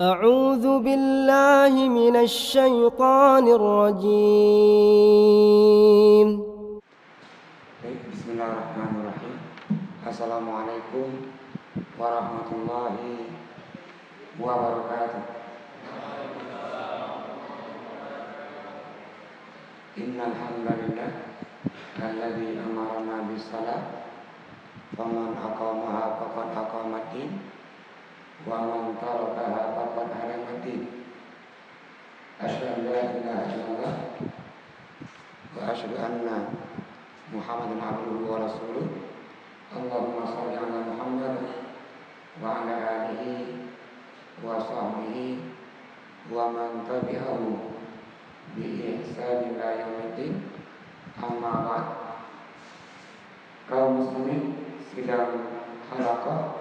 أعوذ بالله من الشيطان الرجيم. Baik, bismillahirrahmanirrahim. Assalamualaikum warahmatullahi wabarakatuh. Innal hamdalillah alladzi amarna bis salat faman aqamaha faqad aqamaddin wa man tarakaha faqad haramaddin. Asyhadu an la ilaha illallah wa asyhadu anna Muhammadan abduhu wa rasuluh. Allahumma shalli ala Muhammad wa ala alihi wa sahbihi wa man tabi'ahu bi ihsan ila yaumiddin. Amma ba'd. Kaum muslimin sidang halaqah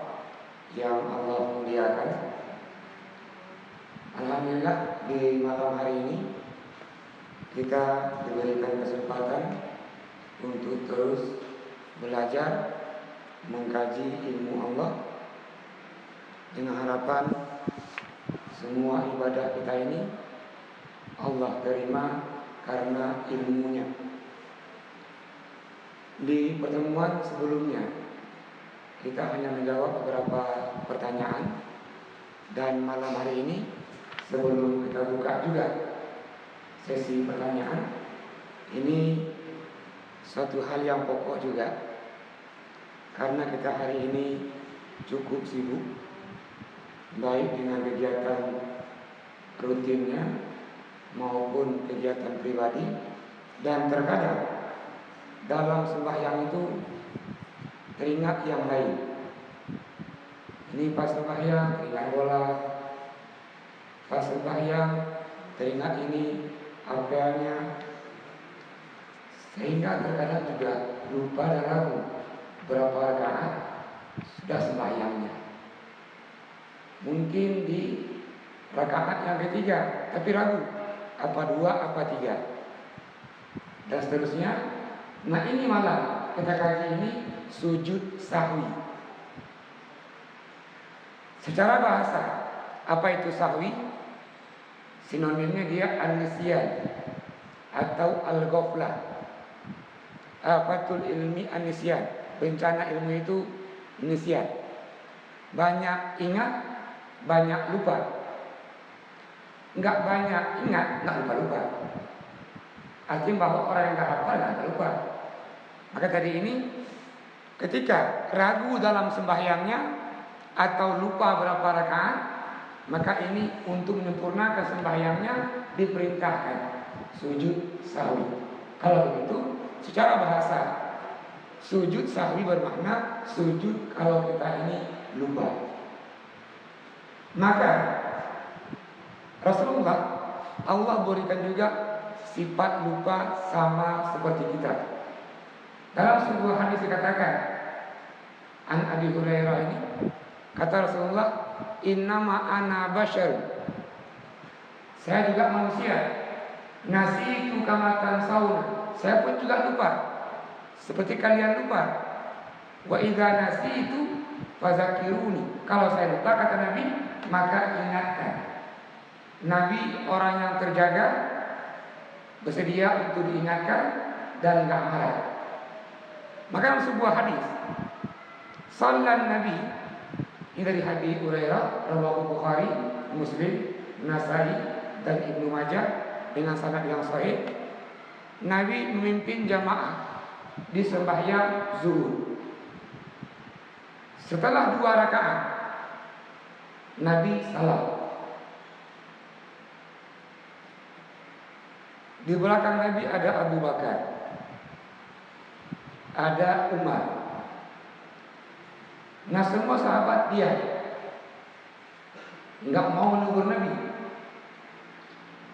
yang Allah muliakan, alhamdulillah di malam hari ini kita diberikan kesempatan untuk terus belajar mengkaji ilmu Allah, dengan harapan semua ibadah kita ini Allah terima karena ilmunya. Di pertemuan sebelumnya kita hanya menjawab beberapa pertanyaan, dan malam hari ini sebelum kita buka juga sesi pertanyaan, ini suatu hal yang pokok juga, karena kita hari ini cukup sibuk, baik dengan kegiatan rutinnya maupun kegiatan pribadi, dan terkadang dalam sembahyang itu teringat yang lain. Ini pas sembahyang teringat bola, pas sembahyang teringat ini apelnya, sehingga terkadang juga lupa dan ragu berapa rakaat sudah sembahyangnya. Mungkin di rakaat yang ketiga, tapi ragu apa dua apa tiga, dan seterusnya. Nah, ini malah kita kaji ini sujud sahwi. Secara bahasa, apa itu sahwi? Sinonimnya dia an-nisyan atau al-ghaflah. Afatul ilmi an-nisyan, bencana ilmu itu nisyan. Banyak ingat, banyak lupa. Enggak banyak ingat, enggak lupa-lupa. Artinya bahwa orang yang enggak hafal enggak lupa. Maka tadi ini ketika ragu dalam sembahyangnya atau lupa berapa rakaat, maka ini untuk menyempurnakan sembahyangnya diperintahkan sujud sahwi. Kalau begitu, secara bahasa sujud sahwi bermakna sujud kalau kita ini lupa. Maka Rasulullah, Allah berikan juga sifat lupa sama seperti kita. Dalam sebuah hadis dikatakan, an Abi Hurairah ini, kata Rasulullah, innama ana bashar, saya juga manusia, nasitu kama tansawna, saya pun juga lupa seperti kalian lupa. Wa idza nasitu fazakiruni, kalau saya lupa, kata Nabi, maka ingatkan. Nabi orang yang terjaga, bersedia untuk diingatkan dan enggak marah. Maka dalam sebuah hadis, sallan Nabi, ini dari hadis Hurairah, rawahu Bukhari, Muslim, Nasai, dan Ibnu Majah dengan sanad yang sahih. Nabi memimpin jamaah di sembahyang zuhur. Setelah 2 rakaat, Nabi salam. Di belakang Nabi ada Abu Bakar, ada Umar. Nah, semua sahabat dia enggak mau menegur Nabi.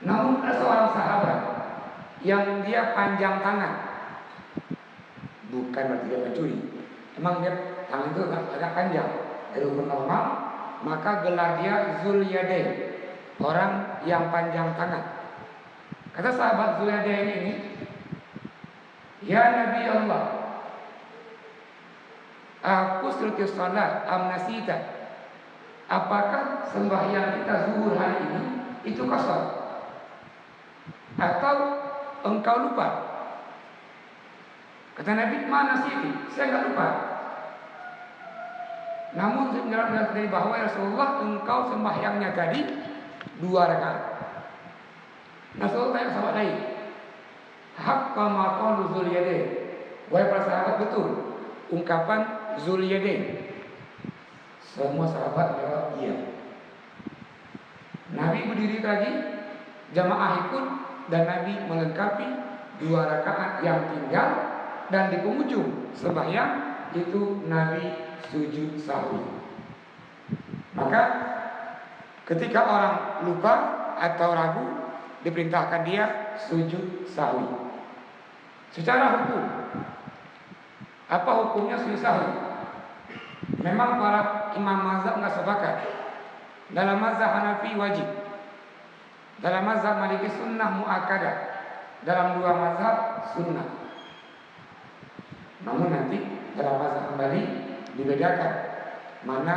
Namun ada seorang sahabat yang dia panjang tangan. Bukan berarti dia pencuri. Emang dia tangan itu agak panjang dari ukuran normal, maka gelar dia Zulyadain, orang yang panjang tangan. Kata sahabat Zulyadain ini, ya Nabi Allah, aku suratis salat amnasita, apakah sembahyang kita zuhur hari ini itu qasar atau engkau lupa? Kata Nabi, mana sih itu? Saya enggak lupa. Namun sebenarnya dari bahwa Rasulullah, engkau sembahyangnya tadi 2 rakaat. Rasulullah tanya sahabat lain, haqqa ma qalu Dzul Yadain. Wahai para sahabat, betul ungkapan Dzul Yadain? Semua sahabat jawab iya. Nabi berdiri lagi, jamaah ikut, dan Nabi melengkapi 2 rakaat yang tinggal. Dan di penghujung sembahyang itu Nabi sujud sahwi. Maka ketika orang lupa atau ragu, diperintahkan dia sujud sahwi. Secara hukum, apa hukumnya sujud sahwi? Memang para imam mazhab nggak sepakat. Dalam mazhab Hanafi wajib, dalam mazhab Maliki sunnah muakkadah, dalam 2 mazhab sunnah. Namun nanti dalam mazhab Hambali dibedakan mana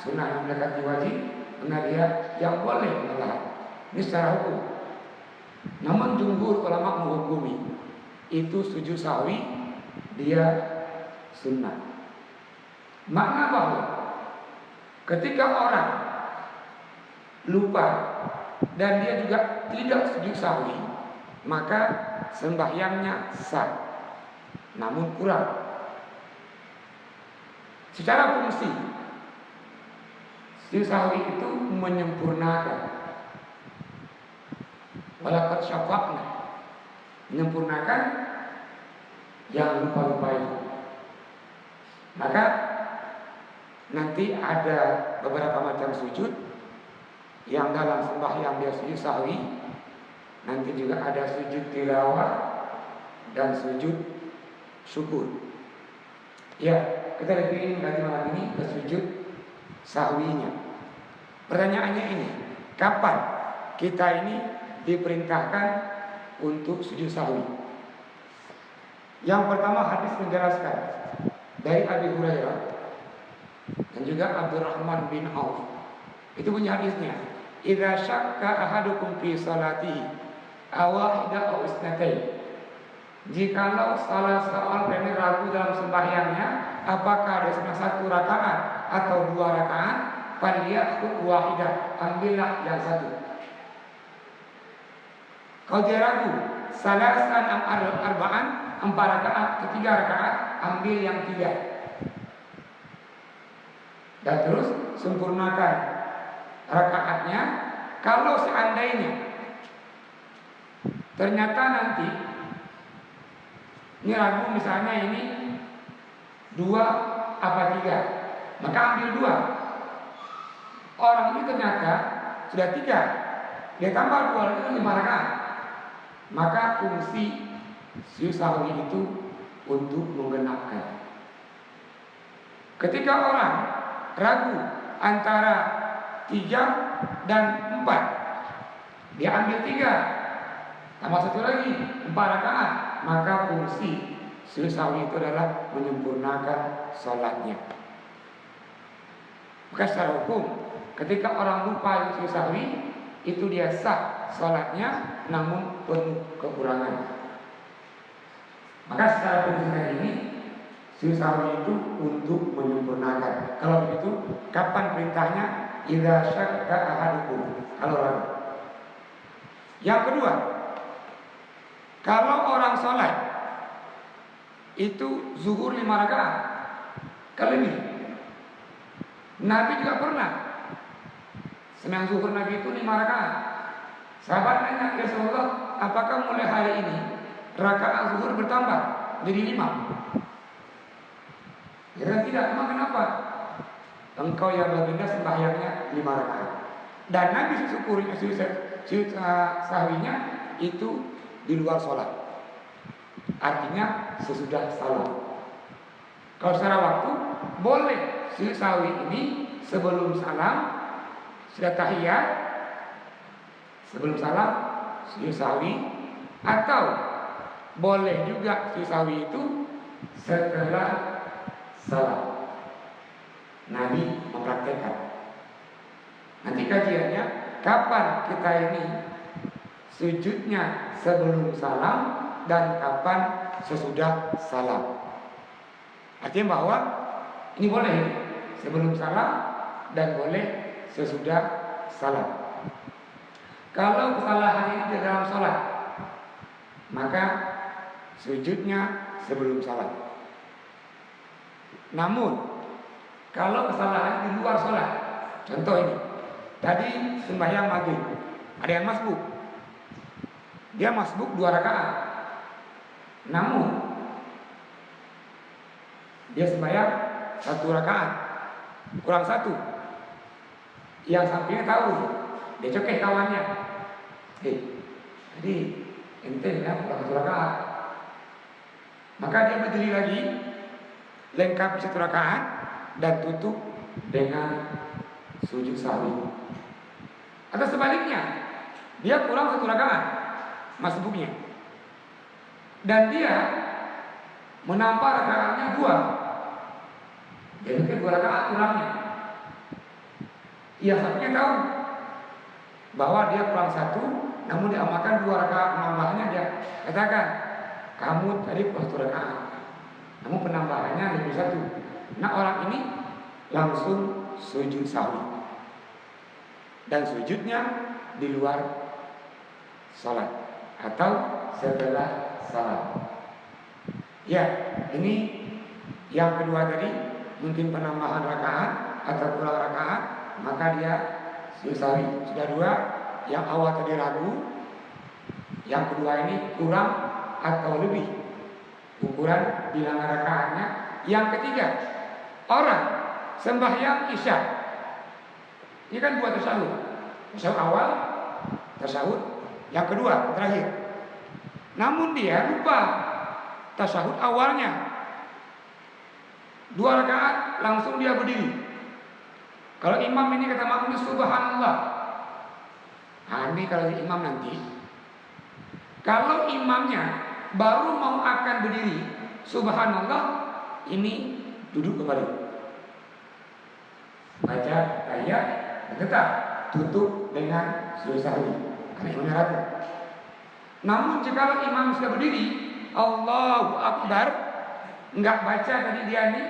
sunnah yang mendekati wajib, mana dia yang boleh menolak. Ini secara hukum. Namun jumhur ulama menghukumi itu sujud sahwi dia sunnah. Makna bahwa ketika orang lupa dan dia juga tidak sujud sahwi, maka sembahyangnya sah, namun kurang. Secara fungsi, sujud sahwi itu menyempurnakan, walaqad syafa'na, menyempurnakan yang lupa-lupa itu. Maka nanti ada beberapa macam sujud yang dalam sembahyang dia sujud sahwi. Nanti juga ada sujud tilawah dan sujud syukur. Ya, kita lebih berarti malam ini ke sujud sahwinya. Pertanyaannya ini, kapan kita ini diperintahkan untuk sujud sahwi? Yang pertama, hadis menjelaskan dari Abi Hurairah dan juga Abdurrahman bin Auf. Itu punya hadisnya. Idza syakka ahadukum fi salatihi awahida aw isnatain. Jikalau salah seorang ini ragu dalam sembahyangnya, apakah ada 1 rakaat atau 2 rakaat, faliyakul wahidah, ambillah yang 1. Kalau dia ragu, salasan am arba'an, 4 rakaat atau 3 rakaat, ambil yang 3. Dan terus sempurnakan rakaatnya. Kalau seandainya ternyata nanti ini ragu, misalnya ini 2 apa 3, maka ambil 2. Orang ini ternyata sudah 3, dia tambah 2 itu 5 rakaat. Maka fungsi sujud sahwi itu untuk menggenapkan. Ketika orang ragu antara 3 dan 4, dia ambil 3 tambah 1 lagi 4 rakaat, maka fungsi sujud sahwi itu adalah menyempurnakan sholatnya. Maka secara hukum, ketika orang lupa sujud sahwi, itu dia sah sholatnya, namun penuh kekurangan. Maka secara fungsi ini sujud sahwi itu untuk menyempurnakan. Kalau begitu, kapan perintahnya? Idza syakka ahadukum, kalau ragu. Yang kedua, kalau orang sholat itu zuhur 5 rakaat, kelebih. Nabi juga pernah sembahyang zuhur Nabi itu 5 rakaat. Sahabat nanya, ya Rasulullah, apakah mulai hari ini rakaat zuhur bertambah jadi 5? Ya tidak, emang kenapa? Engkau yang baginda sembahyangnya 5 rakaat. Dan Nabi sujud sahwinya itu di luar sholat, artinya sesudah salam. Kalau secara waktu, boleh sujud sahwi ini sebelum salam, sudah tahiyat, sebelum salam sujud sahwi, atau boleh juga sujud sahwi itu setelah salam. Nabi mempraktekkan. nanti kajiannya kapan kita ini sujudnya sebelum salam dan kapan sesudah salam. Artinya bahwa ini boleh sebelum salam dan boleh sesudah salam. Kalau kesalahan ini di dalam sholat, maka sujudnya sebelum salam. Namun kalau kesalahan di luar sholat, contoh ini, tadi sembahyang maghrib, ada yang masbuk, dia masbuk 2 rakaat, namun dia sembahyang 1 rakaat, kurang 1, yang sampingnya tahu, dia cokeh kawannya, jadi ente ya kurang 1 rakaat, maka dia berdiri lagi, lengkap 1 rakaat dan tutup dengan sujud sahwi. Atau sebaliknya, dia kurang 1 rakaat masbuknya, dan dia menambah rakaatnya 2, jadi ke 2 rakaat kurangnya. Ia saatnya tahu bahwa dia kurang 1, namun diamalkan 2 rakaat penambahannya, dia katakan, kamu tadi kurang 1 rakaat, namun penambahannya lebih 1. Nah, orang ini langsung sujud sahwi, dan sujudnya di luar salat atau setelah salam. Ya, ini yang kedua tadi, mungkin penambahan rakaat atau kurang rakaat, maka dia sujud sahwi. Sudah 2, yang awal tadi ragu, yang kedua ini kurang atau lebih ukuran bilangan rakaatnya. Yang ketiga, orang sembahyang isya, ini kan 2 tasyahud, tasyahud awal, tasyahud yang kedua terakhir, namun dia lupa tasyahud awalnya, 2 rakaat langsung dia berdiri. Kalau imam ini kata makmum subhanallah, nah ini kalau imam nanti, kalau imamnya baru mau akan berdiri subhanallah, ini duduk kembali, baca ayat, tetap tutup dengan sujud sahwi karena imamnya ragu. Namun jika imam sudah berdiri Allahu Akbar, enggak baca tadi dia ini,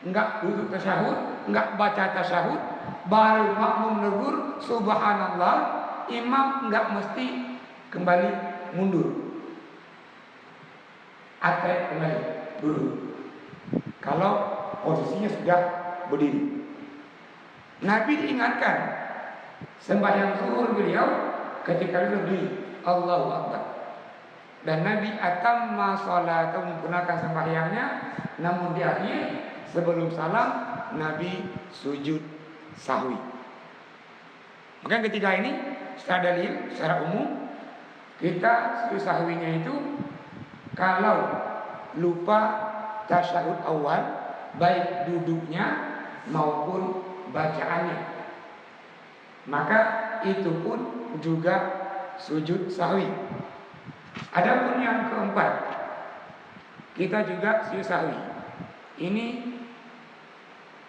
enggak duduk tasyahud, enggak baca tasyahud, baru makmum negur subhanallah, imam enggak mesti kembali mundur, atau kembali dulu kalau posisinya sudah berdiri. Nabi diingatkan sembahyang zuhur beliau ketika berdiri Allahu Akbar, dan Nabi atamma salat, menyempurnakan sembahyangnya, namun di akhir sebelum salam Nabi sujud sahwi. Maka yang ketiga ini secara dalil, secara umum kita sujud sahwinya itu kalau lupa tasyahud awal, baik duduknya maupun bacaannya, maka itu pun juga sujud sahwi. Adapun yang keempat, kita juga sujud sahwi. Ini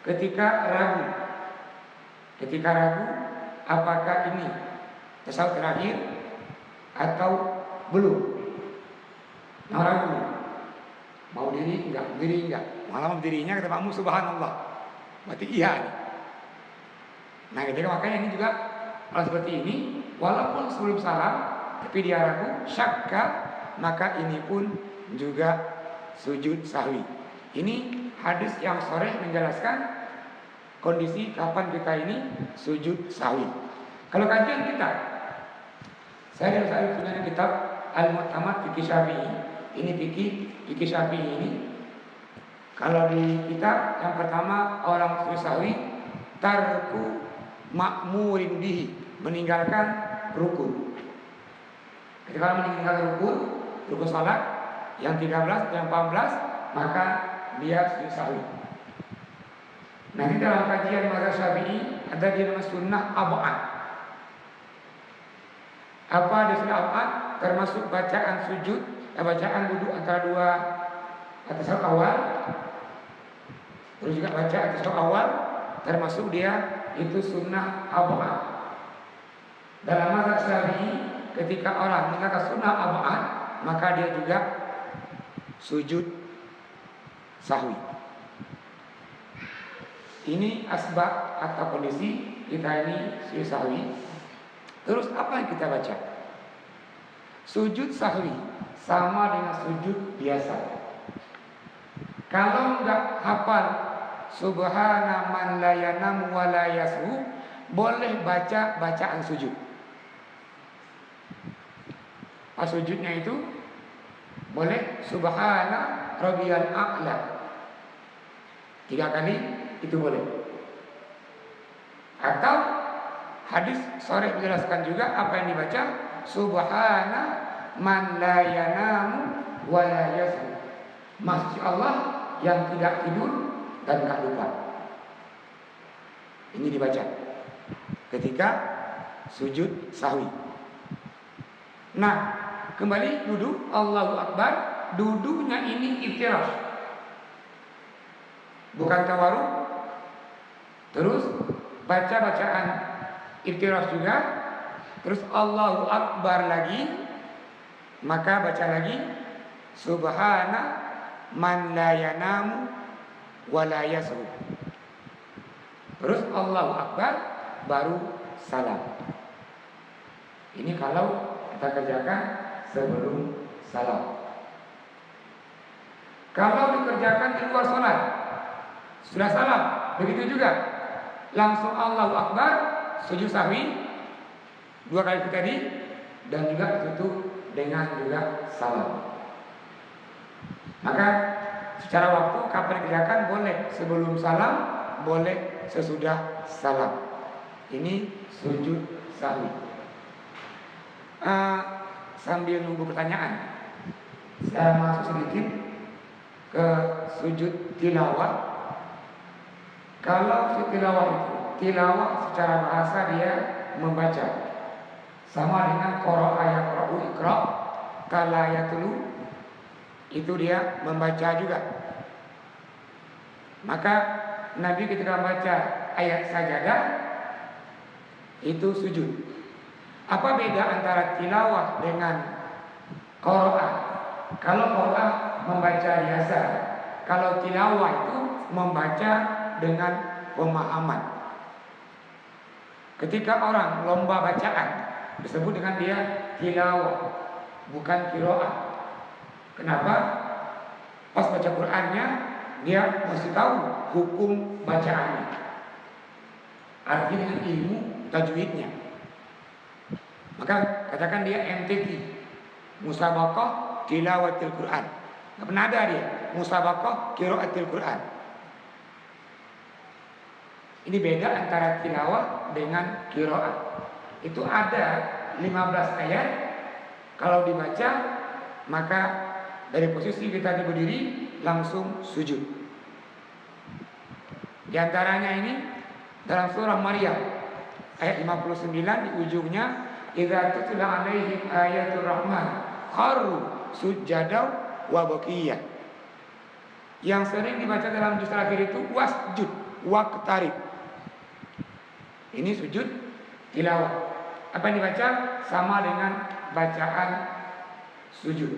ketika ragu, apakah ini tasyahud terakhir atau belum. Nah, ragu, mau diri enggak, malah dirinya kata makmum subhanallah, berarti iya nih. Nah, ketika makanya ini juga kalau seperti ini, walaupun sebelum salam tapi dia ragu, syakka, maka ini pun juga sujud sahwi. Ini hadis yang sharih menjelaskan kondisi kapan kita ini sujud sahwi. Kalau kajian kita, saya punya kitab Al-Mu'tamad Fikih Syafi'i. Ini fikih Syafi'i ini. Kalau di kitab yang pertama, orang sujud sahwi tarku ma'murin bihi, meninggalkan rukun. Ketika meninggalkan rukun salat yang 13, yang 14, maka dia sujud sahwi. Nanti dalam kajian mazhab Syafi'i ada di nama sunnah ab'ad. Apa di sunnah ab'ad? Termasuk bacaan sujud, bacaan duduk antara 2 tasyahud awal, terus juga baca tasyahud awal, termasuk dia itu sunnah abad. Dalam mazhab Syafi'i, ketika orang meninggalkan sunnah abad, maka dia juga sujud sahwi. Ini asbab atau kondisi kita ini sujud sahwi. Terus apa yang kita baca? Sujud sahwi sama dengan sujud biasa. Kalau enggak hafal subhana man la yanam wa la yashu, boleh baca bacaan sujud. Pas sujudnya itu boleh subhana rabbiyal a'la 3 kali, itu boleh. Atau hadis sore menjelaskan juga apa yang dibaca, subhana man la yanamu wa la yashu, Masya Allah yang tidak tidur dan tak lupa. Ini dibaca ketika sujud sahwi. Nah, kembali duduk, Allahu Akbar. Duduknya ini iftirash, bukan tawarruk. Terus baca bacaan iftirash juga. Terus Allahu Akbar lagi. Maka baca lagi subhana man la yanamu wa la yashu. Terus Allahu Akbar, baru salam. Ini kalau kita kerjakan sebelum salam. Kalau dikerjakan di luar sholat, sudah salam, begitu juga. Langsung Allahu Akbar, sujud sahwi 2 kali itu tadi, dan juga tutup dengan juga salam. Maka secara waktu kapan dikerjakan, boleh sebelum salam, boleh sesudah salam. Ini sujud sahwi. Sambil nunggu pertanyaan, saya masuk sedikit ke sujud tilawah. Kalau sujud tilawah itu, tilawah secara bahasa dia membaca, sama dengan qara'a yaqra'u iqra', tala yatlu, itu dia membaca juga. Maka Nabi ketika membaca ayat sajadah itu sujud. Apa beda antara tilawah dengan qara'a? Kalau qara'a membaca biasa, kalau tilawah itu membaca dengan pemahaman. Ketika orang lomba bacaan, disebut dengan dia tilawah, bukan qira'ah. Kenapa? Pas baca Qur'annya, dia mesti tahu hukum bacaannya, arti dengan ilmu tajwidnya. Maka katakan dia MTQ, musabaqah tilawatil Qur'an. Nggak pernah ada dia musabaqah qiraatil Qur'an. Ini beda antara tilawah dengan qiraat. Itu ada 15 ayat. Kalau dibaca, maka dari posisi kita berdiri langsung sujud. Di antaranya ini dalam surah Maryam ayat 59 di ujungnya, idza tutla alaihim ayatul rahman kharru sujadaw wa baqiyah. Yang sering dibaca dalam juz terakhir itu wasjud waqtarib. Ini sujud tilawah. Apa yang dibaca sama dengan bacaan sujud.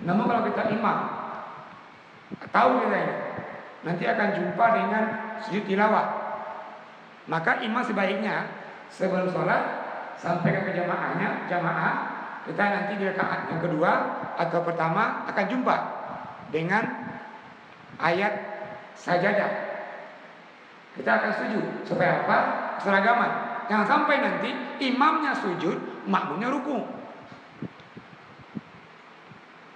Namun kalau kita imam, tahu kita ini, nanti akan jumpa dengan sujud tilawah. Maka imam sebaiknya sebelum sholat sampai ke jamaah, kita nanti di rakaat yang kedua atau pertama akan jumpa dengan ayat sajadah. Kita akan sujud supaya apa? Seragaman. Jangan sampai nanti imamnya sujud, makmumnya ruku.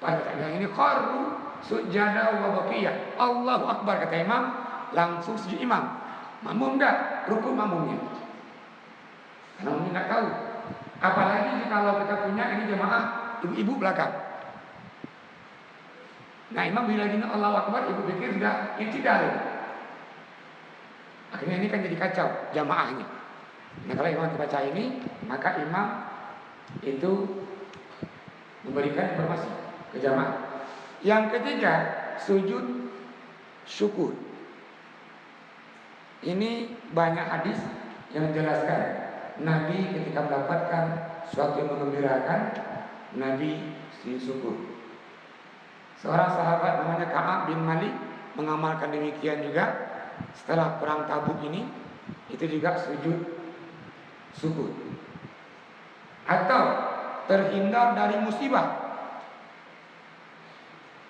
Pada yang ini kharru sujada wa baqiyah. Allahu Akbar kata imam, langsung sujud imam. Makmum enggak, ruku makmumnya. Karena makmum enggak tahu. Apalagi kalau kita punya ini jemaah ibu-ibu belakang. Nah, imam bila gini Allahu Akbar, ibu pikir sudah i'tidal. Akhirnya ini kan jadi kacau jamaahnya. Nah, kalau imam baca ini, maka imam itu memberikan informasi ke jamaah. Yang ketiga, sujud syukur. Ini banyak hadis yang menjelaskan Nabi ketika mendapatkan sesuatu yang menggembirakan, Nabi sujud syukur. Seorang sahabat namanya Ka'ab bin Malik mengamalkan demikian juga. Setelah perang Tabuk ini, itu juga sujud syukur. Atau terhindar dari musibah,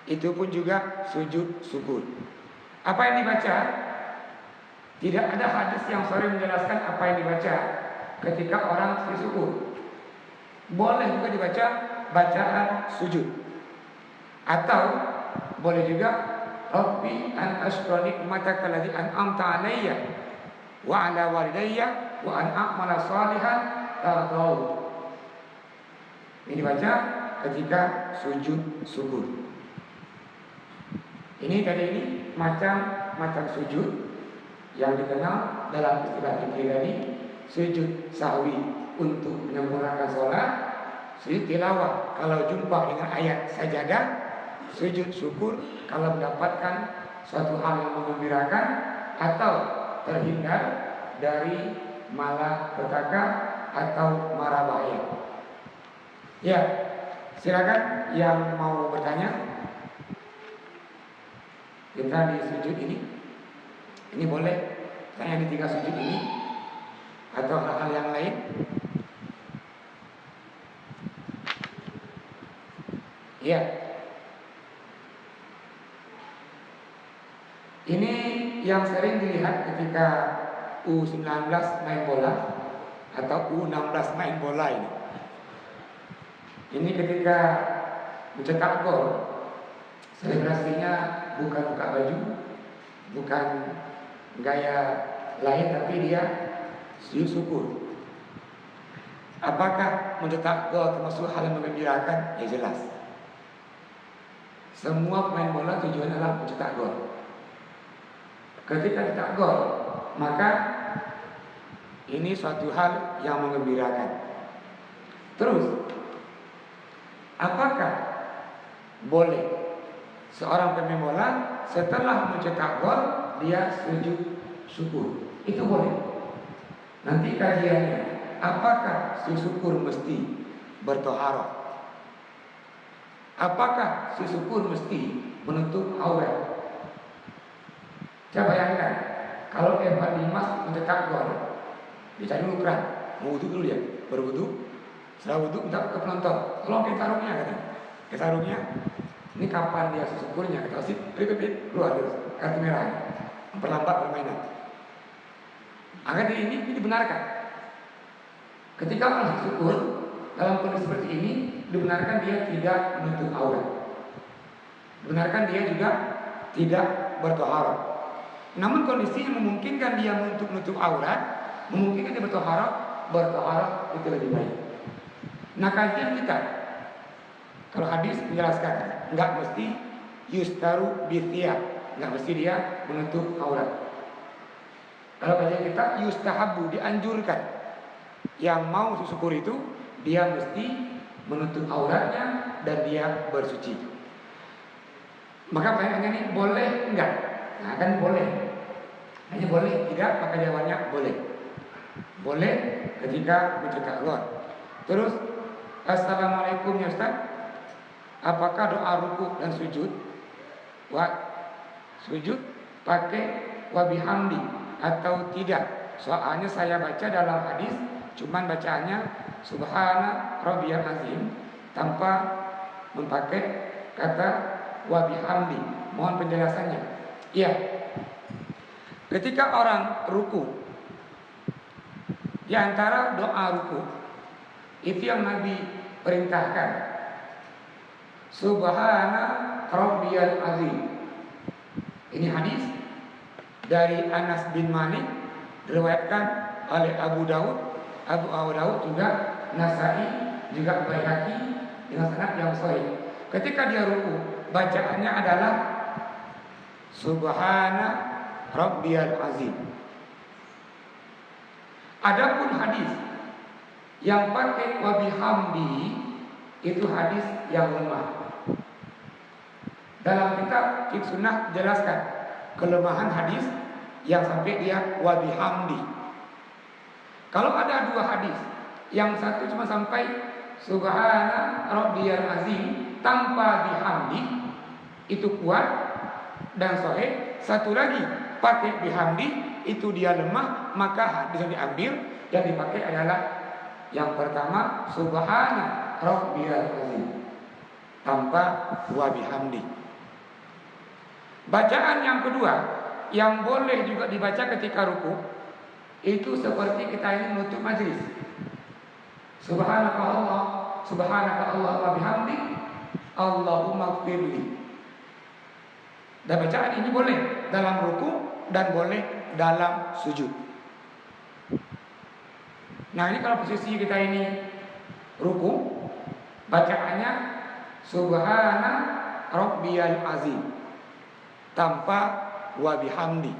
itu pun juga sujud syukur. Apa yang dibaca? Tidak ada hadis yang sore menjelaskan apa yang dibaca ketika orang sujud syukur. Boleh juga dibaca bacaan sujud. Atau boleh juga Rabbi an ashkura nikmataka allati an'amta 'alayya wa 'ala walidayya wa an a'mala salihan tardau. Ini dibaca ketika sujud syukur. Ini tadi ini macam-macam sujud yang dikenal dalam istilah fikih tadi. Sujud sahwi untuk menyempurnakan sholat, sujud tilawah kalau jumpa dengan ayat sajadah, sujud syukur kalau mendapatkan suatu hal yang menggembirakan atau terhindar dari malapetaka atau mara bahaya. Ya, silakan yang mau bertanya. Kita di sujud ini boleh tanya di 3 sujud ini atau hal-hal yang lain. Ya. Ini yang sering dilihat ketika U19 main bola atau U16 main bola ini. Ini ketika mencetak gol, selebrasinya bukan buka baju, bukan gaya lain, tapi dia sujud syukur. Apakah mencetak gol termasuk hal yang menggembirakan? Ya jelas. Semua pemain bola tujuannya adalah mencetak gol. Ketika cetak gol, maka ini suatu hal yang menggembirakan. Terus, apakah boleh seorang pemain bola setelah mencetak gol dia sujud syukur? Itu boleh. Nanti kajiannya, apakah sujud syukur mesti bertoharoh? Apakah sujud syukur mesti menutup aurat? Coba bayangkan, kalau Evan Dimas mencetak gol, dia cari dulu keran, mau wudhu dulu ya, berwudhu, setelah wudhu minta ke penonton, tolong ke sarungnya katanya, ke sarungnya. Ini kapan dia syukurnya? Kata wasit, keluar terus kartu merah, memperlambat permainan. Agar ini dibenarkan. Ketika orang syukur dalam kondisi seperti ini, dibenarkan dia tidak menutup aurat, dibenarkan dia juga tidak bertoharoh. Namun kondisi yang memungkinkan dia untuk menutup aurat, memungkinkan dia bertoharoh itu lebih baik. Nah, kajian kita, kalau hadis menjelaskan enggak mesti yustaru bithiyab, enggak mesti dia menutup aurat. Kalau kajian kita yustahabu, dianjurkan. Yang mau syukur itu dia mesti menutup auratnya dan dia bersuci. Maka pertanyaannya ini boleh enggak? Nah, kan boleh. Hanya boleh, tidak, maka jawabannya boleh. Boleh ketika mencetak gol. Terus, assalamualaikum ya Ustaz. Apakah doa ruku dan sujud? Sujud pakai wa bihamdi atau tidak? Soalnya saya baca dalam hadis cuman bacaannya subhana rabbiyal azim tanpa memakai kata wa bihamdi. Mohon penjelasannya. Ya, ketika orang ruku, di antara doa ruku itu yang Nabi perintahkan, subhana rabbiyal azim. Ini hadis dari Anas bin Malik, diriwayatkan oleh Abu Daud juga, Nasai juga Baihaqi dengan sanad yang sahih. Ketika dia ruku, bacaannya adalah subhana rabbiyal azim. Adapun hadis yang pakai wa bihamdi itu hadis yang lemah. Dalam kitab Fiqh Sunnah jelaskan kelemahan hadis yang sampai dia wa bihamdi. Kalau ada dua hadis, yang satu cuma sampai subhana rabbiyal azim tanpa bihamdi, itu kuat dan sahih. Satu lagi pakai bihamdi, itu dia lemah, maka hadis yang diambil yang dipakai adalah yang pertama subhana rabbiyal azim tanpa wa bihamdi. Bacaan yang kedua yang boleh juga dibaca ketika ruku, itu seperti kita ini menutup majlis. Subhanaka Allah, subhanaka Allah wa bihamdi, Allahumma gfirli. Dan bacaan ini boleh dalam ruku dan boleh dalam sujud. Nah, ini kalau posisi kita ini ruku, bacaannya subhana rabbiyal azim tanpa wa bihamdi.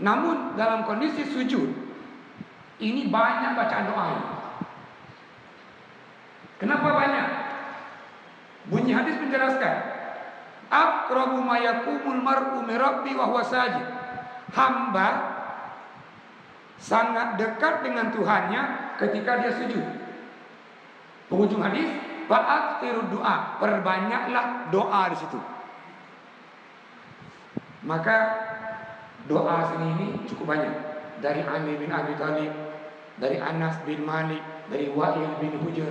Namun dalam kondisi sujud ini banyak bacaan doa. Kenapa banyak? Bunyi hadis menjelaskan, aqrabu ma yakumul mar'u min rabbi wa huwa sajid. Hamba sangat dekat dengan Tuhannya ketika dia sujud. Penghujung hadis, fa'aktsirud doa, perbanyaklah doa di situ. Maka doa sini ini cukup banyak. Dari Ali bin Abi Thalib, dari Anas bin Malik, dari Wa'il bin Hujr,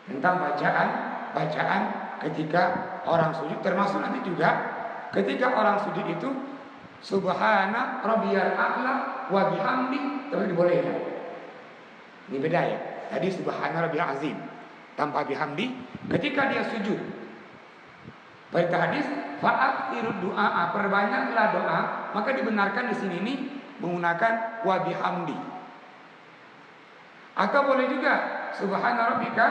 tentang bacaan ketika orang sujud. Termasuk nanti juga ketika orang sujud itu subhana rabbiyal a'la wa bihamdi, tapi dibolehkan. Ini beda ya. Tadi subhana rabbiyal azim tanpa bihamdi ketika dia sujud. Perintah hadis fa'aktsirud du'a, perbanyaklah doa, maka dibenarkan di sini ini menggunakan wa bihamdi. Atau boleh juga subhana rabbika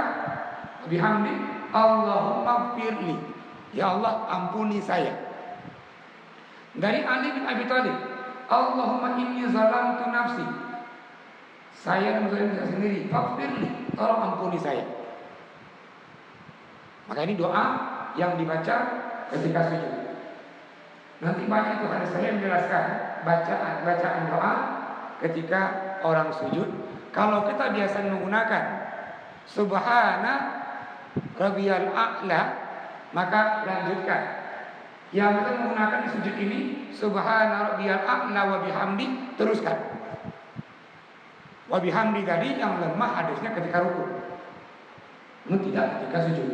bihamdi Allahumma gfirli, ya Allah ampuni saya. Dari Ali bin Abi Thalib, Allahumma inni zalamtu nafsi, saya menzalimi saya sendiri, faghfirli, tolong ampuni saya. Maka ini doa yang dibaca ketika sujud. Nanti banyak itu hadis saya menjelaskan bacaan doa ketika orang sujud. Kalau kita biasa menggunakan subhana rabbiyal a'la, maka lanjutkan. Yang kita menggunakan di sujud ini subhana rabbiyal a'la wa bihamdi, teruskan. Wa bihamdi tadi yang lemah hadisnya ketika ruku, namun tidak ketika sujud.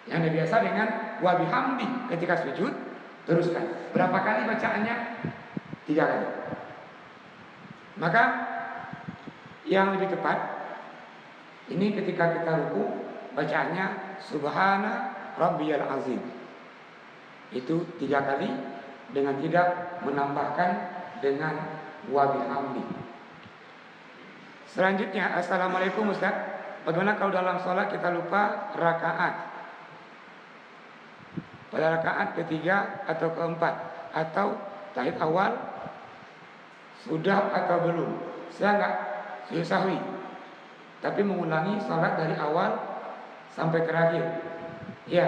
Yang biasa dengan wa bihamdi ketika sujud, teruskan. Berapa kali bacaannya? 3 kali. Maka yang lebih tepat ini ketika kita ruku, bacaannya subhana rabbiyal azim. Itu 3 kali dengan tidak menambahkan dengan wa bihamdi. Selanjutnya, assalamualaikum Ustaz. Bagaimana kalau dalam sholat kita lupa rakaat? Pada rakaat ketiga atau keempat, atau tahiyat awal sudah atau belum? Saya enggak sujud sahwi, tapi mengulangi salat dari awal sampai ke akhir. Ya.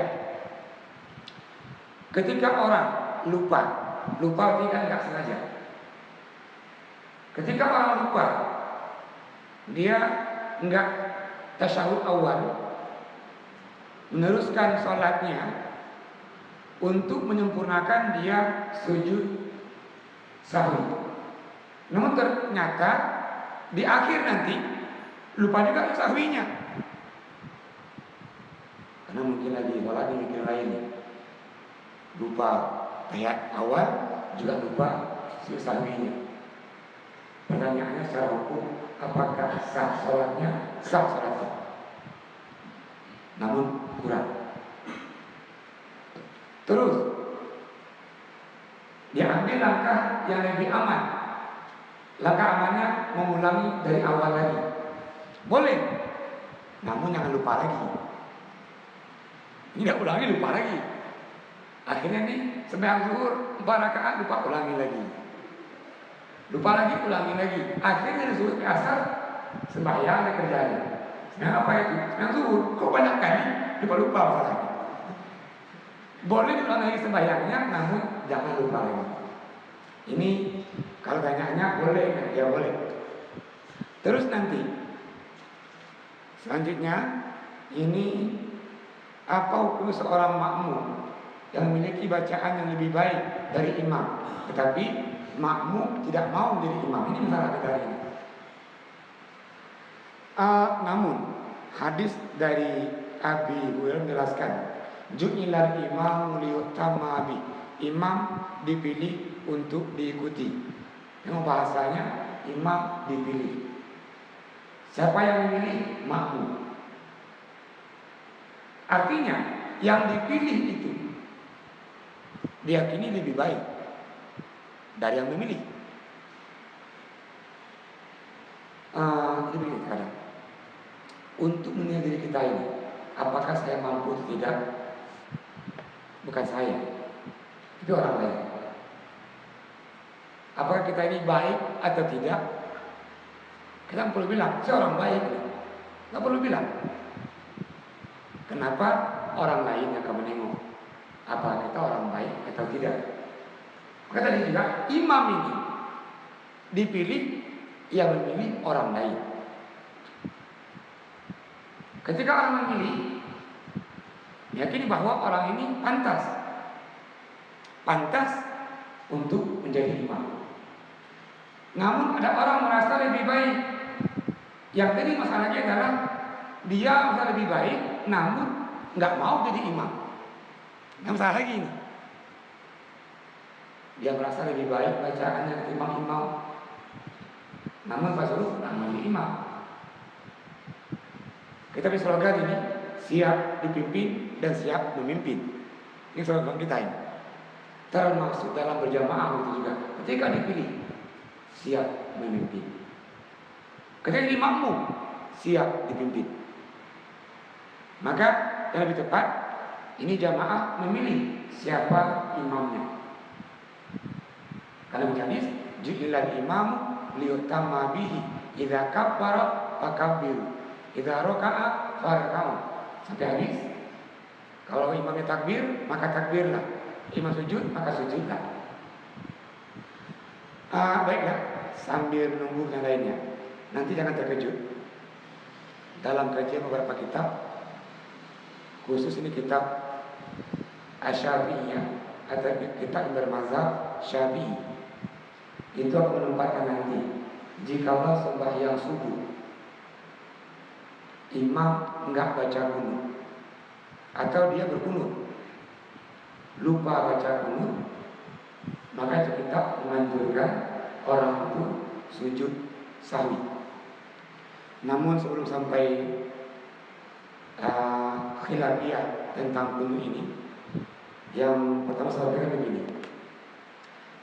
Ketika orang lupa tidak sengaja. Ketika orang lupa, dia enggak tasyahud awal, meneruskan salatnya untuk menyempurnakan dia sujud sahwi. Namun ternyata di akhir nanti lupa juga sahwinya, karena mungkin lagi sholat mikir lain, lupa tahiyat awal, juga lupa sujud sahwinya. Pertanyaannya secara hukum, apakah sah sholatnya? Sah sholatnya, namun kurang. Terus diambil langkah yang lebih aman. Langkah amannya mengulangi dari awal lagi. Boleh, namun jangan lupa lagi. Tidak ulangi, lupa lagi. Akhirnya nih sembahyang zuhur 4 rakaat, lupa, ulangi lagi. Lupa lagi, ulangi lagi. Akhirnya dari zuhur ke asar sembahyang ada kerjaan. Sembahyang apa itu? Sembahyang zuhur. Kok banyak kali lupa lagi. Boleh diulangi sembahyangnya, namun jangan lupa lewat. Ini kalau tanya boleh, ya boleh. Terus nanti selanjutnya ini apa hukum seorang makmum yang memiliki bacaan yang lebih baik dari imam, tetapi makmum tidak mau menjadi imam? Ini masalah kita hari ini. Namun hadis dari Abi Hurairah menjelaskan, ju'ilal imam liyutamma bi. Imam dipilih untuk diikuti. Memang bahasanya imam dipilih. Siapa yang memilih? Makmum. Artinya yang dipilih itu diyakini lebih baik dari yang memilih. Ini kadang untuk menilai diri kita ini, apakah saya mampu atau tidak, bukan saya, itu orang lain. Apakah kita ini baik atau tidak, kita nggak perlu bilang saya orang baik, nggak perlu bilang. Kenapa orang lain yang akan menengok apakah kita orang baik atau tidak? Maka tadi juga imam ini dipilih yang memilih orang lain. Ketika orang memilih, meyakini bahwa orang ini pantas untuk menjadi imam. Namun ada orang merasa lebih baik. Yang tadi masalahnya adalah dia merasa lebih baik, namun nggak mau jadi imam. Yang masalah lagi ini, dia merasa lebih baik bacaannya ketimbang imam, namun pas dulu nggak mau jadi imam. Kita punya slogan ini, siap dipimpin dan siap memimpin. Ini slogan kita ini. Termasuk dalam berjamaah itu juga. Ketika dipilih, siap memimpin. Ketika jadi makmum, siap dipimpin. Maka yang lebih tepat, ini jamaah memilih siapa imamnya. Karena hadis, ju'ilal imam liyutamma bihi, idza kabbara fakabbiru, idza raka'a farka'u. Sampai habis. Kalau imamnya takbir, maka takbirlah. Imam sujud, maka sujudlah. Baiklah, sambil menunggu yang lainnya, nanti jangan terkejut. Dalam kajian beberapa kitab, khusus ini kitab Asy-Syafi'iyah atau kitab bermazhab Syafi'i, itu akan menempatkan nanti jikalau sembahyang subuh imam enggak baca kunut atau dia berkunut lupa baca kunut, maka kita menganjurkan orang itu sujud sahwi. Namun sebelum sampai khilafiyah tentang kunut ini, yang pertama saya sampaikan begini.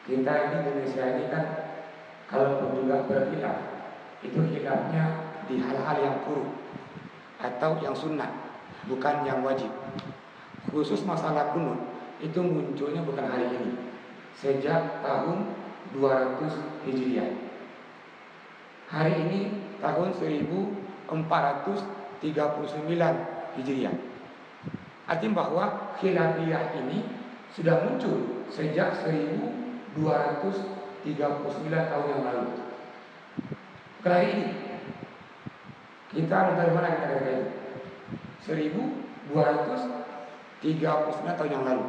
Kita ini Indonesia ini kan kalau juga berkhilaf, itu khilafnya di hal-hal yang buruk atau yang sunnah, bukan yang wajib. Khusus masalah kunut itu munculnya bukan hari ini, sejak tahun 200 Hijriah. Hari ini tahun 1439 Hijriah. Artinya bahwa khilafiyah ini sudah muncul sejak 1239 tahun yang lalu. Kali ini kita dari mana kita kata itu? 1239 tahun yang lalu.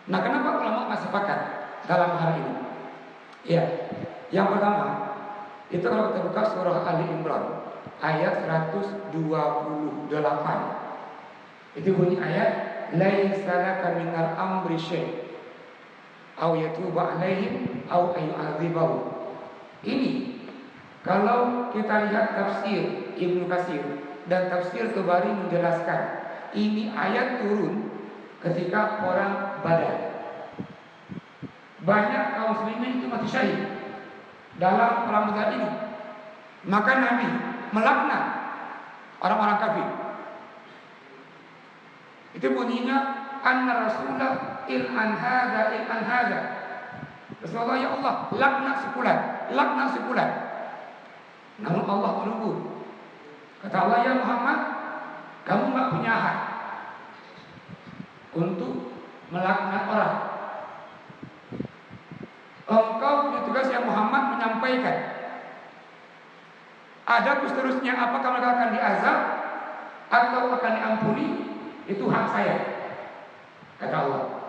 Nah, kenapa ulama masih sepakat dalam hal ini? Ya, yang pertama itu kalau kita buka surah Ali Imran ayat 128, itu bunyi ayat, laisa laka minal amri syai' aw yatuba 'alaihim aw ayu'adzibahum. Ini kalau kita lihat tafsir Ibnu Katsir dan tafsir Tabari menjelaskan, ini ayat turun ketika perang Badar. Banyak kaum muslimin itu mati syahid dalam perang Badar ini. Maka Nabi melaknat orang-orang kafir. Itu bunyinya, anna Rasulullah il'an hada. Rasulullah, ya Allah, laknat sepulan. Namun Allah menunggu. Kata Allah, ya Muhammad, kamu gak punya hak untuk melaknat orang. saya Muhammad menyampaikan. Ada seterusnya apakah mereka akan diazab atau akan diampuni, itu hak saya, kata Allah.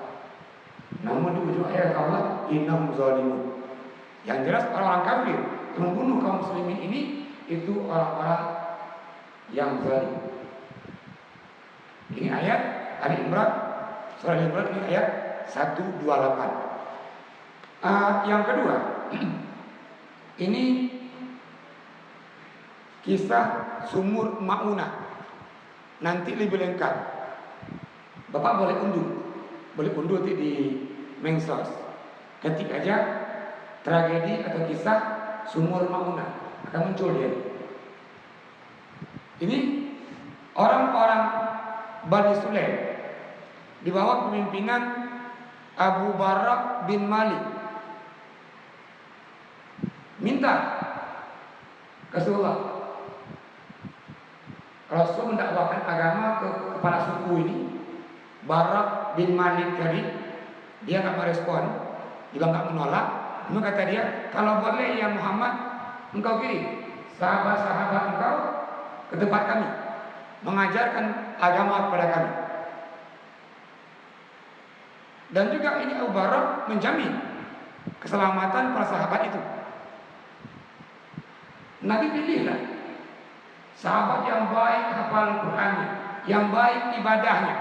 Namun di ujung ayat Allah, innahum zalimun. Yang jelas orang-orang kafir membunuh kaum muslimin ini itu orang-orang yang zalim. Ini ayat Ali Imran, surah Ali Imran, ini ayat 128. Yang kedua, ini kisah sumur Maunah. Nanti lebih lengkap. Bapak boleh unduh di Mensos. Ketik aja tragedi atau kisah sumur Maunah, akan muncul dia. Ini orang-orang Bani Sulaim di bawah kepemimpinan Abu Barak bin Malik minta ke Rasulullah. Rasul mendakwakan agama ke kepala suku ini, Barak bin Malik tadi. Dia nggak merespon, juga nggak menolak. Lalu kata dia, kalau boleh ya Muhammad, engkau kirim sahabat-sahabat engkau ke tempat kami, mengajarkan agama kepada kami. Dan juga ini Abu Barak menjamin keselamatan para sahabat itu. Nabi pilihlah sahabat yang baik hafal Qur'annya, yang baik ibadahnya,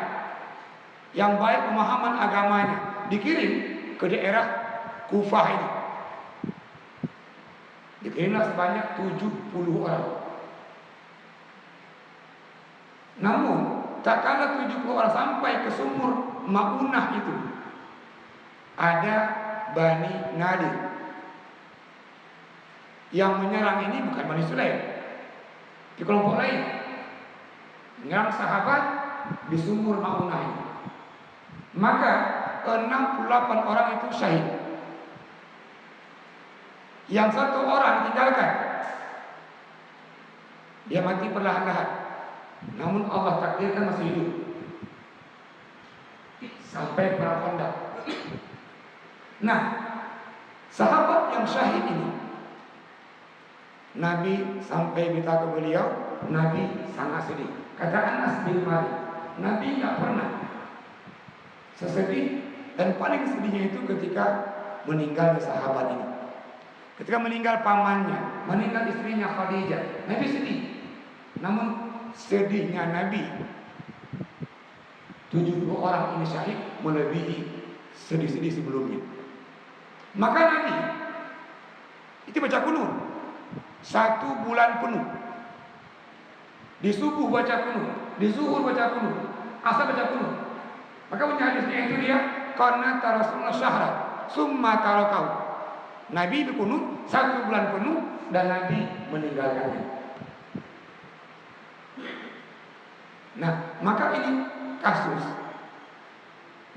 yang baik pemahaman agamanya, dikirim ke daerah Kufah ini. Dikirimlah sebanyak 70 orang. Namun tak kala 70 orang sampai ke sumur Maunah itu, ada Bani Nadir. Yang menyerang ini bukan Bani Sulaim, di kelompok lain menyerang sahabat di sumur Maunah ini. Maka 68 orang itu syahid. Yang satu orang tinggalkan, dia mati perlahan-lahan. Namun Allah takdirkan masih hidup sampai perang Khandaq. Nah, sahabat yang syahid ini, Nabi sampai beritahu ke beliau, Nabi sangat sedih. Kata Anas bin Malik, Nabi tidak pernah sesedih, dan paling sedihnya itu ketika meninggalnya sahabat ini. Ketika meninggal pamannya, meninggal istrinya Khadijah, Nabi sedih. Namun sedihnya Nabi 70 orang ini syahid melebihi sedih-sedih sebelumnya. Maka Nabi itu baca kunut 1 bulan penuh. Di subuh baca kunut, di zuhur baca kunut, asar baca kunut. Maka punya hadisnya itu dia, karena Rasulullah syahra summa tarakau. Nabi berkunut 1 bulan penuh dan Nabi meninggalkannya. Nah, maka ini kasus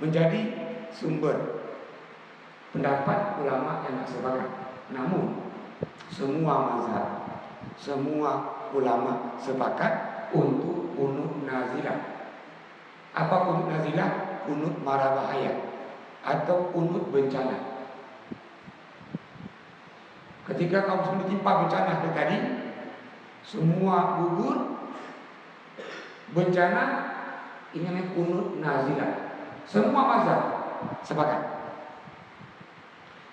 menjadi sumber pendapat ulama yang tak sepakat. Namun semua mazhab, semua ulama sepakat untuk kunut nazilah. Apa kunut nazilah? Kunut mara bahaya atau kunut bencana. Ketika kaum muslimin ditimpa bencana tadi, semua gugur bencana, ini namanya kunut nazilah. Semua mazhab sepakat.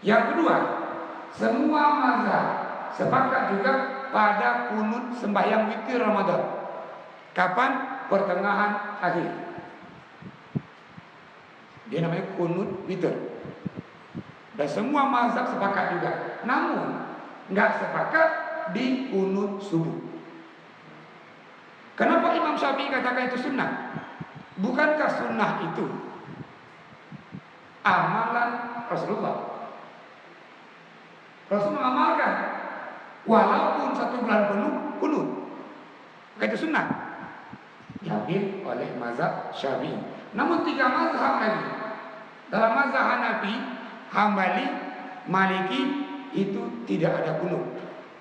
Yang kedua, semua mazhab sepakat juga pada kunut sembahyang witir Ramadan. Kapan? Pertengahan akhir. Dia namanya kunut witir. Dan semua mazhab sepakat juga. Namun nggak sepakat di kunut subuh. Kenapa Imam Syafi'i katakan itu sunnah? Bukankah sunnah itu amalan Rasulullah? Rasul mengamalkan walaupun 1 bulan penuh kunut. Itu sunnah. Diambil oleh mazhab Syafi'i. Namun 3 mazhab lagi. Dalam mazhab Hanafi, Hambali, Maliki itu tidak ada kunut.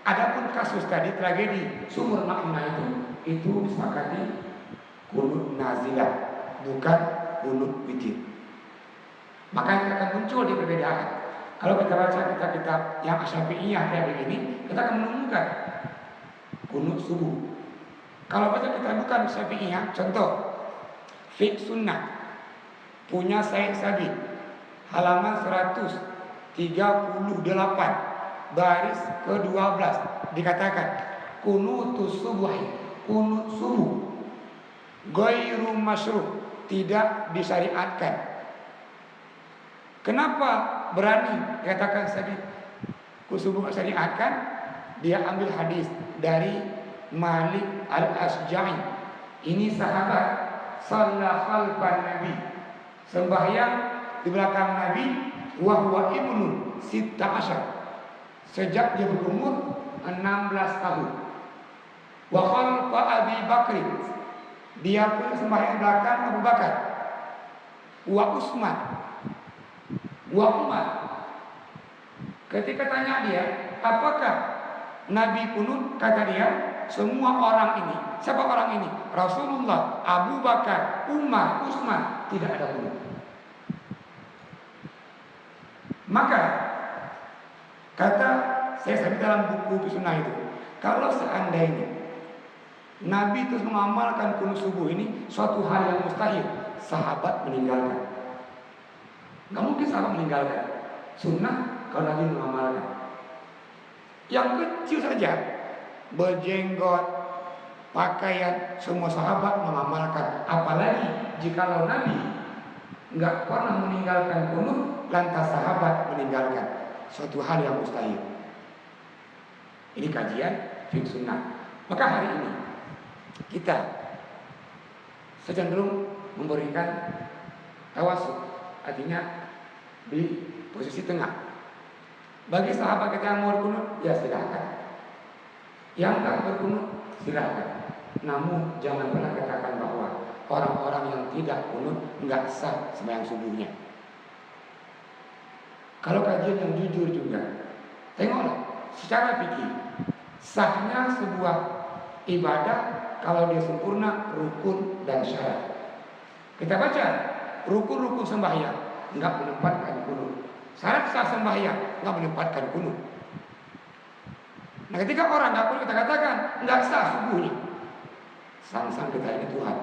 Adapun kasus tadi tragedi sumur Maunah itu disepakati kunut nazilah, bukan kunut witir. Maka akan muncul di perbedaan. Kalau kita baca kitab-kitab yang Asyafi'iyah kayak begini, kita akan menemukan kunut subuh. Kalau baca kitab bukan Syafi'iyah, contoh Fiqh Sunnah punya Said Sabiq, halaman 138 baris ke-12 dikatakan kunutus subuhi, kunut subuh ghairu masyru', tidak disyariatkan. Kenapa berani dikatakan Sabiq kunut subuh tidak disyariatkan? Dia ambil hadis dari Malik al-Asja'i. Ini sahabat shalla khalfan Nabi, sembahyang di belakang Nabi, wa huwa ibnu 16, sejak dia berumur 16 tahun. Wa khalfa Abi Bakri, dia pun sembahyang belakang Abu Bakar. Wa Utsman, wa Umar. Ketika tanya dia, apakah Nabi kunut? Kata dia, semua orang ini. Siapa orang ini? Rasulullah, Abu Bakar, Umar, Utsman, tidak ada kunut. Maka kata saya sampai dalam buku sunnah itu, kalau seandainya Nabi terus mengamalkan kunut subuh ini suatu hal yang mustahil, sahabat meninggalkan. Nggak mungkin sahabat meninggalkan sunnah kalau Nabi mengamalkan. Yang kecil saja, berjenggot, pakaian, semua sahabat mengamalkan. Apalagi jikalau Nabi nggak pernah meninggalkan kunut, lantas sahabat meninggalkan, suatu hal yang mustahil. Ini kajian fiqh sunnah. Maka hari ini kita cenderung memberikan tawassul, artinya di posisi tengah. Bagi sahabat kita yang mau berkunut, ya silahkan. Yang tak berkunut, silahkan. Namun jangan pernah katakan bahwa orang-orang yang tidak kunut nggak sah sembahyang subuhnya. Kalau kajian yang jujur juga, tengoklah secara fikih sahnya sebuah ibadah kalau dia sempurna rukun dan syarat. Kita baca rukun-rukun sembahyang nggak menempatkan kunut. Syarat sah sembahyang nggak menempatkan kunut. Nah ketika orang nggak kunut, kita katakan nggak sah subuhnya. Sang-sang kita ini Tuhan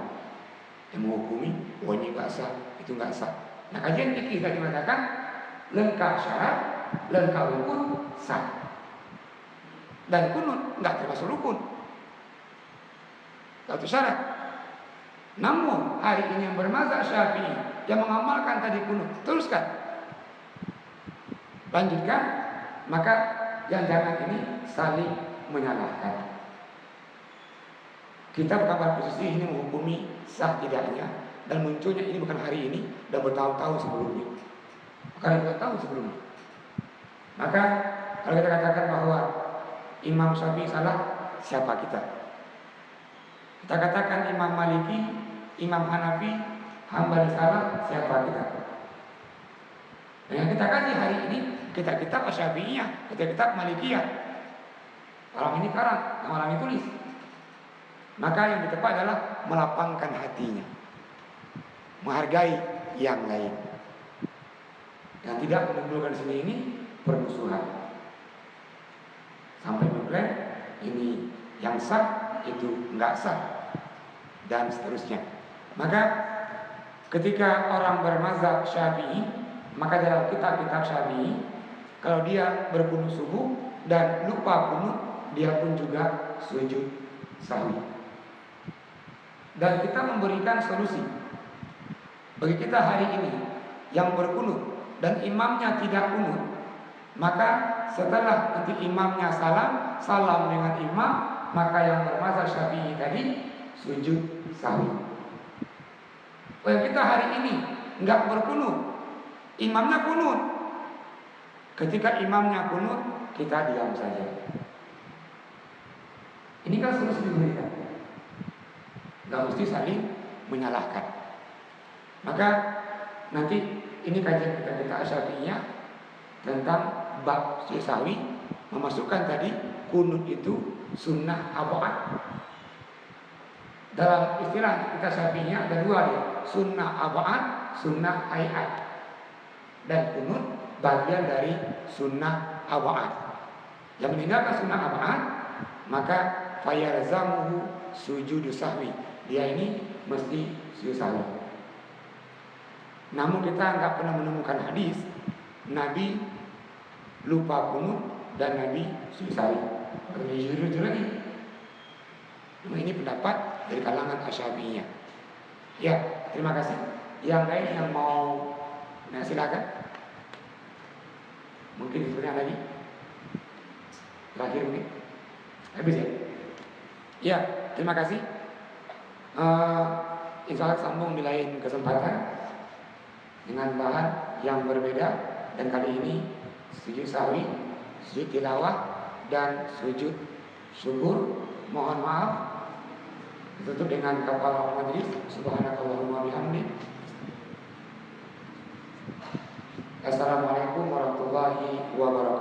yang menghukumi, oh ini nggak sah, itu nggak sah. Nah kajian fikih tadi mengatakan lengkap syarat, lengkap rukun, sah. Dan kunut nggak termasuk rukun, satu syarat. Namun hari ini yang bermazhab Syafi'i yang mengamalkan tadi kunut, teruskan, lanjutkan, maka jangan ini saling menyalahkan. Kita bukan pada posisi ini menghukumi sah tidaknya, dan munculnya ini bukan hari ini, dan bertahun-tahun sebelumnya. Bukan bertahun sebelumnya. Maka kalau kita katakan bahwa Imam Syafi'i salah, siapa kita? Kita katakan Imam Maliki, Imam Hanafi, Hambali salah, siapa kita? Dan yang kita kaji hari ini, kita kitab Syafi'iyah, kita kitab Malikiyah. Orang ini karang, yang orang ini tulis. Maka yang tepat adalah melapangkan hatinya, menghargai yang lain, dan tidak menimbulkan sini ini permusuhan. Sampai mengklaim ini yang sah, itu enggak sah, dan seterusnya. Maka ketika orang bermazhab Syafi'i, maka dalam kitab-kitab Syafi'i, kalau dia berkunut subuh dan lupa kunut, dia pun juga sujud sahwi. Dan kita memberikan solusi bagi kita hari ini yang berkunut dan imamnya tidak kunut, maka setelah nanti imamnya salam dengan imam, maka yang bermazhab Syafi'i tadi sujud sahwi. Kalau kita hari ini nggak berkunut, imamnya kunut, ketika imamnya kunut, kita diam saja. Ini kan solusi diberikan, nggak mesti saling menyalahkan. Maka nanti ini kajian kita Syafi'iyah tentang bab sahwi, memasukkan tadi kunut itu sunnah abad. Dalam istilah kita Syafi'iyah ada dua ya, sunnah abad, sunnah hayat. Dan kunut bagian dari sunnah aba'ad. Yang meninggalkan sunnah aba'ad, maka fayalzamuhu sujudu sahwi. Dia ini mesti sujud sahwi. Namun kita nggak pernah menemukan hadis Nabi lupa kunut dan Nabi sujud sahwi. Jujur lagi. Nah, ini pendapat dari kalangan Asy-Syafi'iyah. Ya, terima kasih. Yang lain yang mau, nah silakan. Mungkin sebenarnya lagi. Terakhir mungkin. Habis ya. Ya, terima kasih. Insya Allah sambung di lain kesempatan dengan bahan yang berbeda, dan kali ini sujud sahwi, sujud tilawah, dan sujud syukur. Mohon maaf. Ditutup dengan kafaratul majlis. Subhanakallahumma bihamdik. Assalamualaikum warahmatullahi wabarakatuh.